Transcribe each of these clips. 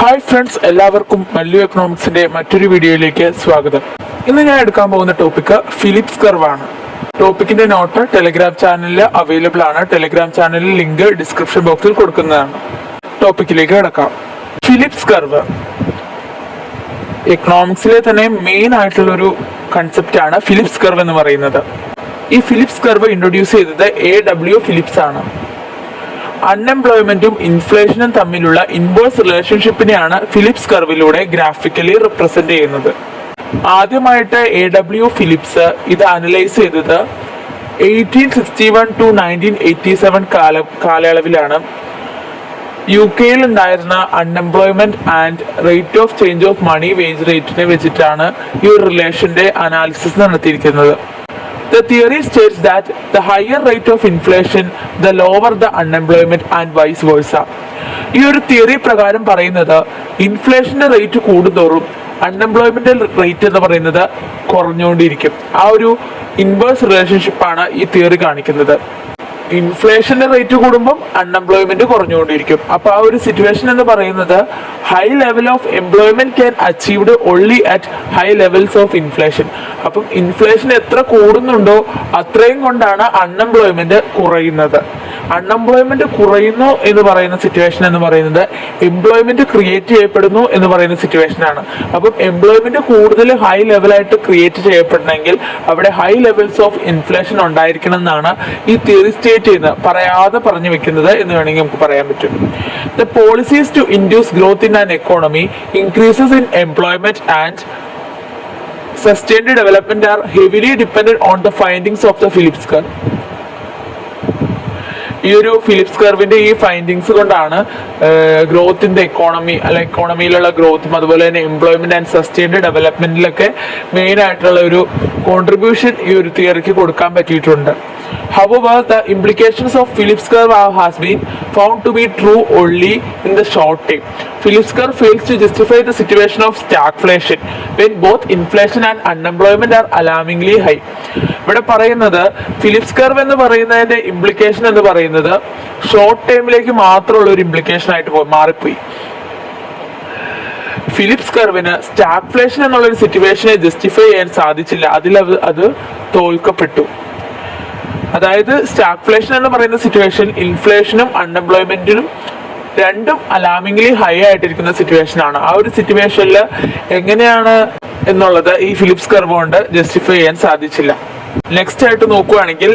Hi friends, എല്ലാവർക്കും മല്ലു എക്കണോമിക്സിന്റെ മറ്റൊരു വീഡിയോയിലേക്ക് സ്വാഗതം. ഇന്ന് ഞാൻ എടുക്കാൻ പോകുന്ന ടോപ്പിക് ഫിലിപ്സ് കർവ് ആണ്. ടോപ്പിക്കിന്റെ നോട്ട് ടെലിഗ്രാം ചാനലിൽ അവൈലബിൾ ആണ്. ടെലിഗ്രാം ചാനലിൽ ലിങ്ക് ഡിസ്ക്രിപ്ഷൻ ബോക്സിൽ കൊടുക്കുന്നതാണ്. ടോപ്പിക്കിലേക്ക് കിടക്കാം. ഫിലിപ്സ് കർവ് എക്കണോമിക്സിലെ തന്നെ മെയിൻ ആയിട്ടുള്ള ഒരു കൺസെപ്റ്റ് ആണ് ഫിലിപ്സ് കർവ് എന്ന് പറയുന്നത്. ഈ ഫിലിപ്സ് കർവ് ഇൻട്രൊഡ്യൂസ് ചെയ്തത് AW ഫിലിപ്സ് ആണ്. അൺഎംപ്ലോയ്മെന്റും ഇൻഫ്ലേഷനും തമ്മിലുള്ള ഇൻവേഴ്സ് റിലേഷൻഷിപ്പിനെയാണ് ഫിലിപ്സ് കർവിലൂടെ ഗ്രാഫിക്കലി റിപ്രസെന്റ് ചെയ്യുന്നത്. ആദ്യമായിട്ട് AW ഫിലിപ്സ് ഇത് അനലൈസ് ചെയ്തത് 1861 to 1987 കാലയളവിലാണ്. UK ഉണ്ടായിരുന്ന unemployment and rate of change of money wage റേറ്റിനെ വെച്ചിട്ടാണ് ഈ ഒരു റിലേഷന്റെ അനാലിസിസ് നടത്തിയിരിക്കുന്നത്. The theory states that the higher rate of inflation, the lower the unemployment and vice versa. ഈ ഒരു തിയറി പ്രകാരം പറയുന്നത് ഇൻഫ്ലേഷന്റെ റേറ്റ് കൂടുന്തോറും അൺഎംപ്ലോയ്മെന്റ് റേറ്റ് എന്ന് പറയുന്നത് കുറഞ്ഞുകൊണ്ടിരിക്കും. ആ ഒരു ഇൻവേഴ്സ് റിലേഷൻഷിപ്പാണ് ഈ തിയറി കാണിക്കുന്നത്. ഇൻഫ്ലേഷന്റെ റേറ്റ് കൂടുമ്പോൾ അൺഎംപ്ലോയ്മെന്റ് കുറഞ്ഞുകൊണ്ടിരിക്കും. അപ്പൊ ആ ഒരു സിറ്റുവേഷൻ എന്ന് പറയുന്നത് high level of employment can achieved only at high levels of inflation. അപ്പം ഇൻഫ്ലേഷൻ എത്ര കൂടുന്നുണ്ടോ അത്രയും കൊണ്ടാണ് അൺഎംപ്ലോയ്മെന്റ് കുറയുന്നത്. അൺഎംപ്ലോയ്മെന്റ് കുറയുന്നു എന്ന് പറയുന്ന സിറ്റുവേഷൻ എന്ന് പറയുന്നത് എംപ്ലോയ്മെന്റ് ക്രിയേറ്റ് ചെയ്യപ്പെടുന്നു എന്ന് പറയുന്ന സിറ്റുവേഷൻ ആണ്. അപ്പം എംപ്ലോയ്മെന്റ് കൂടുതൽ ഹൈ ലെവലായിട്ട് ക്രിയേറ്റ് ചെയ്യപ്പെടണമെങ്കിൽ അവിടെ ഹൈ ലെവൽസ് ഓഫ് ഇൻഫ്ലേഷൻ ഉണ്ടായിരിക്കണം എന്നാണ് ഈ തിയറി സ്റ്റേറ്റ് ചെയ്യുന്നത്, പറയാതെ പറഞ്ഞു വെക്കുന്നത് എന്ന് വേണമെങ്കിൽ നമുക്ക് പറയാൻ പറ്റും. The policies to induce growth in an economy, increases in employment and sustained development are heavily dependent on the findings of the Phillips curve. ഈ ഒരു ഫിലിപ്സ് കർവിന്റെ ഈ ഫൈൻഡിങ്സ് കൊണ്ടാണ് ഗ്രോത്ത് ഇൻ ദ എക്കോണമി അല്ല എക്കോണമിയിലുള്ള ഗ്രോത്തും അതുപോലെ തന്നെ എംപ്ലോയ്മെന്റ് ആൻഡ് സസ്റ്റൈൻഡ് ഡെവലപ്മെന്റിലൊക്കെ മെയിൻ ആയിട്ടുള്ള ഒരു കോൺട്രിബ്യൂഷൻ ഈ ഒരു തിയറിക്ക് കൊടുക്കാൻ പറ്റിയിട്ടുണ്ട്. However, the implications of Phillips curve has been found to be true only in the short term. Phillips curve fails to justify the situation of stagflation when both inflation and unemployment are alarmingly high. ഇവിടെ പറയുന്നത് Philips curve എന്ന് പറയുന്നതിന്റെ implication എന്ന് പറയുന്നത് short ടൈമിലേക്ക് മാത്രമുള്ള ഒരു implication ആയിട്ട് മാറിപ്പോയി. ഫിലിപ്സ് കർവിന് സ്റ്റാഗ്ഫ്ലേഷൻ എന്നുള്ള ഒരു സിറ്റുവേഷനെ ജസ്റ്റിഫൈ ചെയ്യാൻ സാധിച്ചില്ല. അത് തോൽക്കപ്പെട്ടു. അതായത് സ്റ്റാഗ്ഫ്ലേഷൻ എന്ന് പറയുന്ന സിറ്റുവേഷൻ ഇൻഫ്ലേഷനും അൺഎംപ്ലോയ്മെന്റിനും രണ്ടും അലാമിംഗ്ലി ഹൈ ആയിട്ടിരിക്കുന്ന സിറ്റുവേഷൻ ആണ്. ആ ഒരു സിറ്റുവേഷനിൽ എങ്ങനെയാണ് എന്നുള്ളത് ഈ ഫിലിപ്സ് കർവ് കൊണ്ട് ജസ്റ്റിഫൈ ചെയ്യാൻ സാധിച്ചില്ല. നെക്സ്റ്റ് ആയിട്ട് നോക്കുകയാണെങ്കിൽ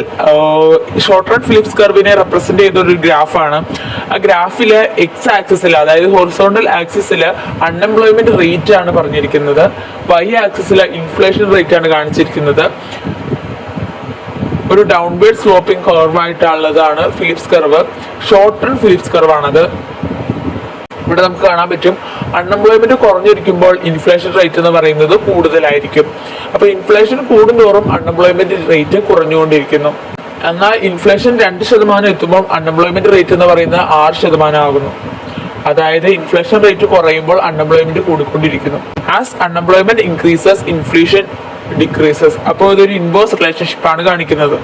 ഷോർട്ട് റൺ ഫിലിപ്സ് കർവിനെ റെപ്രസെന്റ് ചെയ്ത ഒരു ഗ്രാഫാണ്. ആ ഗ്രാഫില് എക്സ് ആക്സിസിൽ അതായത് ഹൊറിസോണ്ടൽ ആക്സിസിൽ അൺഎംപ്ലോയ്മെന്റ് റേറ്റ് ആണ് പറഞ്ഞിരിക്കുന്നത്, വൈ ആക്സിസിൽ ഇൻഫ്ലേഷൻ റേറ്റ് ആണ് കാണിച്ചിരിക്കുന്നത്. ഒരു ഡൗൺവേർഡ് സ്ലോപ്പിംഗ് കർവ് ആയിട്ടുള്ളതാണ് Phillips curve. Short run Phillips curve ആണത്. ഇവിടെ നമുക്ക് കാണാൻ പറ്റും അൺഎംപ്ലോയ്മെന്റ് കുറഞ്ഞിരിക്കുമ്പോൾ ഇൻഫ്ലേഷൻ റേറ്റ് എന്ന് പറയുന്നത് കൂടുതലായിരിക്കും. അപ്പൊ ഇൻഫ്ലേഷൻ കൂടുന്തോറും അൺഎംപ്ലോയ്മെന്റ് റേറ്റ് കുറഞ്ഞുകൊണ്ടിരിക്കുന്നു. എന്നാൽ ഇൻഫ്ലേഷൻ 2% എത്തുമ്പോൾ അൺഎംപ്ലോയ്മെന്റ് റേറ്റ് എന്ന് പറയുന്നത് 6% ആകുന്നു. അതായത് ഇൻഫ്ലേഷൻ റേറ്റ് കുറയുമ്പോൾ അൺഎംപ്ലോയ്മെന്റ് കൂടിക്കൊണ്ടിരിക്കുന്നു. As unemployment increases inflation decreases. അപ്പോൾ ഇതൊരു ഇൻവേഴ്സ് റിലേഷൻഷിപ്പ് ആണ് കാണിക്കുന്നത്.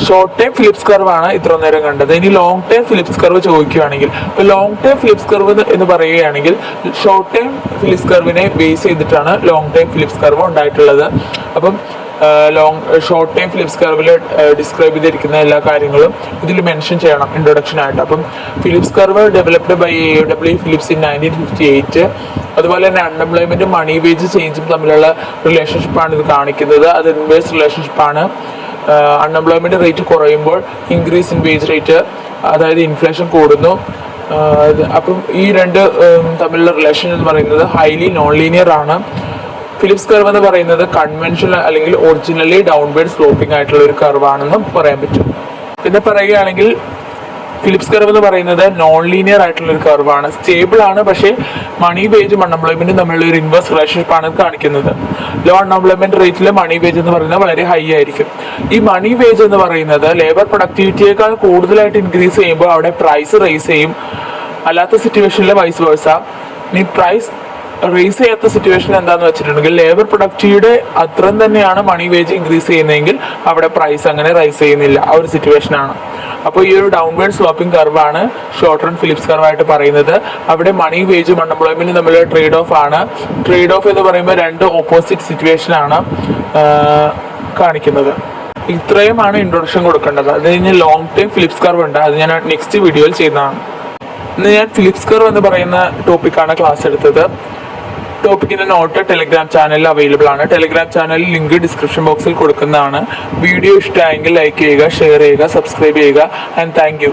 ഷോർട്ട് ടൈം ഫിലിപ്സ് കർവ് ആണ് ഇത്ര നേരം കണ്ടത്. ഇനി ലോങ് ടൈം ഫിലിപ്സ് കർവ് ചോദിക്കുകയാണെങ്കിൽ ലോങ് ടൈം ഫിലിപ്സ് കർവ് എന്ന് പറയുകയാണെങ്കിൽ ഷോർട്ട് ടൈം ഫിലിപ്സ് കർവിനെ ബേസ് ചെയ്തിട്ടാണ് ലോങ് ടൈം ഫിലിപ്സ് കർവ് ഉണ്ടായിട്ടുള്ളത്. അപ്പം ഷോർട്ട് ടൈം ഫിലിപ്സ് കർവിൽ ഡിസ്ക്രൈബ് ചെയ്തിരിക്കുന്ന എല്ലാ കാര്യങ്ങളും ഇതിൽ മെൻഷൻ ചെയ്യണം ഇൻട്രൊഡക്ഷൻ ആയിട്ട്. അപ്പം Phillips curve developed by AW Phillips in 1958. അതുപോലെ തന്നെ അൺഎംപ്ലോയ്മെന്റും മണി വേജ് ചേഞ്ചും തമ്മിലുള്ള റിലേഷൻഷിപ്പാണ് ഇത് കാണിക്കുന്നത്. അത് ഇൻവേഴ്സ് റിലേഷൻഷിപ്പാണ്. അൺഎംപ്ലോയ്മെന്റ് റേറ്റ് കുറയുമ്പോൾ ഇൻക്രീസ് ഇൻ വേജ് റേറ്റ്, അതായത് ഇൻഫ്ലേഷൻ കൂടുന്നു. അപ്പം ഈ രണ്ട് തമ്മിലുള്ള റിലേഷൻ എന്ന് പറയുന്നത് ഹൈലി നോൺ ലീനിയർ ആണ്. ഫിലിപ്സ് കർവ് എന്ന് പറയുന്നത് കൺവെൻഷണൽ അല്ലെങ്കിൽ ഒറിജിനലി ഡൗൺവേർഡ് സ്ലോപ്പിംഗ് ആയിട്ടുള്ള ഒരു കർവ് ആണെന്ന് പറയാൻ പറ്റും. പിന്നെ പറയുകയാണെങ്കിൽ ഫിലിപ്സ് കർവ് എന്ന് പറയുന്നത് നോൺ ലീനിയർ ആയിട്ടുള്ള ഒരു കർവ് ആണ്. സ്റ്റേബിൾ ആണ്, പക്ഷേ മണി വേജും അൺഎംപ്ലോയ്മെന്റും തമ്മിലുള്ള ഒരു ഇൻവേഴ്സ് റിലേഷൻഷിപ്പ് ആണ് കാണിക്കുന്നത്. ലോ അൺഎംപ്ലോയ്മെന്റ് റേറ്റിൽ മണി വേജ് എന്ന് പറയുന്നത് വളരെ ഹൈ ആയിരിക്കും. ഈ മണി വേജ് എന്ന് പറയുന്നത് ലേബർ പ്രൊഡക്ടിവിറ്റിയേക്കാൾ കൂടുതലായിട്ട് ഇൻക്രീസ് ചെയ്യുമ്പോൾ അവിടെ പ്രൈസ് റൈസ് ചെയ്യും. അല്ലാത്ത സിറ്റുവേഷനിൽ വൈസ് വേഴ്സ. ഈ പ്രൈസ് റേസ് ചെയ്യാത്ത സിറ്റുവേഷൻ എന്താന്ന് വെച്ചിട്ടുണ്ടെങ്കിൽ ലേബർ പ്രൊഡക്റ്റിവിറ്റിയുടെ അത്രയും തന്നെയാണ് മണി വേജ് ഇൻക്രീസ് ചെയ്യുന്നതെങ്കിൽ അവിടെ പ്രൈസ് അങ്ങനെ റൈസ് ചെയ്യുന്നില്ല, ആ ഒരു സിറ്റുവേഷൻ ആണ്. അപ്പോൾ ഈ ഒരു ഡൗൺവേർഡ് സ്ലോപ്പിംഗ് കർവാണ് ഷോർട്ട് റൺ ഫിലിപ്സ് കർവ് ആയിട്ട് പറയുന്നത്. അവിടെ മണി വേജും അൺഎംപ്ലോയ്മെന്റും തമ്മിലുള്ള ട്രേഡ് ഓഫ് ആണ്. ട്രേഡ് ഓഫ് എന്ന് പറയുമ്പോൾ രണ്ട് ഓപ്പോസിറ്റ് സിറ്റുവേഷൻ ആണ് കാണിക്കുന്നത്. ഇത്രയുമാണ് ഇൻട്രൊഡക്ഷൻ കൊടുക്കേണ്ടത്. അത് കഴിഞ്ഞ് ലോങ് ടൈം ഫിലിപ്സ് കർവ് ഉണ്ട്, അത് ഞാൻ നെക്സ്റ്റ് വീഡിയോയിൽ ചെയ്യുന്നതാണ്. ഇന്ന് ഞാൻ ഫിലിപ്സ് കർവ് എന്ന് പറയുന്ന ടോപ്പിക്കാണ് ക്ലാസ് എടുത്തത്. ടോപ്പിക്കിന്റെ നോട്ട് ടെലിഗ്രാം ചാനലിൽ അവൈലബിൾ ആണ്. ടെലിഗ്രാം ചാനലിൽ ലിങ്ക് ഡിസ്ക്രിപ്ഷൻ ബോക്സിൽ കൊടുക്കുന്നതാണ്. വീഡിയോ ഇഷ്ടമായെങ്കിൽ ലൈക്ക് ചെയ്യുക, ഷെയർ ചെയ്യുക, സബ്സ്ക്രൈബ് ചെയ്യുക. And thank you.